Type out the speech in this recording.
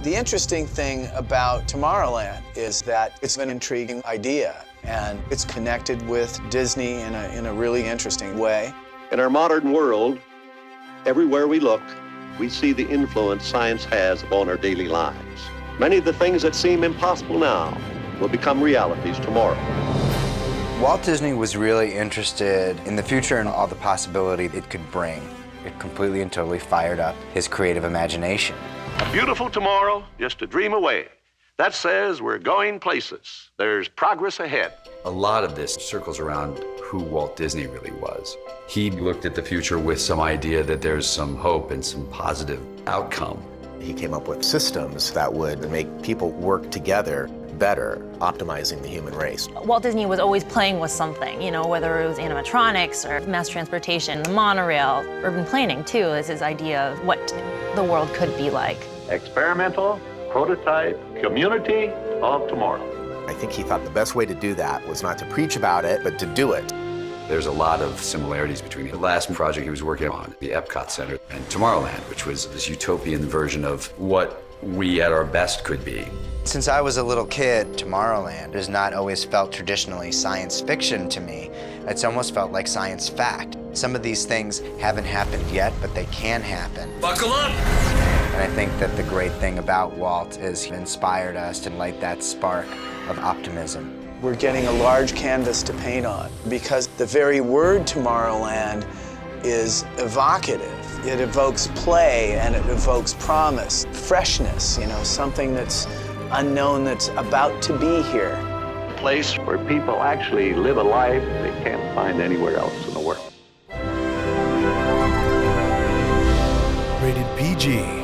The interesting thing about Tomorrowland is that it's an intriguing idea, and it's connected with Disney in a really interesting way. In our modern world, everywhere we look, we see the influence science has upon our daily lives. Many of the things that seem impossible now will become realities tomorrow. Walt Disney was really interested in the future and all the possibility it could bring. It completely and totally fired up his creative imagination. A beautiful tomorrow, just a dream away. That says we're going places. There's progress ahead. A lot of this circles around who Walt Disney really was. He looked at the future with some idea that there's some hope and some positive outcome. He came up with systems that would make people work together better, optimizing the human race. Walt Disney was always playing with something, you know, whether it was animatronics or mass transportation, the monorail, urban planning too, is his idea of what the world could be like. Experimental, prototype, community of tomorrow. I think he thought the best way to do that was not to preach about it, but to do it. There's a lot of similarities between the last project he was working on, the Epcot Center, and Tomorrowland, which was this utopian version of what we at our best could be. Since I was a little kid, Tomorrowland has not always felt traditionally science fiction to me. It's almost felt like science fact. Some of these things haven't happened yet, but they can happen. Buckle up! And I think that the great thing about Walt is he inspired us to light that spark of optimism. We're getting a large canvas to paint on because the very word Tomorrowland is evocative. It evokes play and it evokes promise, freshness, you know, something that's unknown that's about to be here. A place where people actually live a life they can't find anywhere else in the world. Rated PG.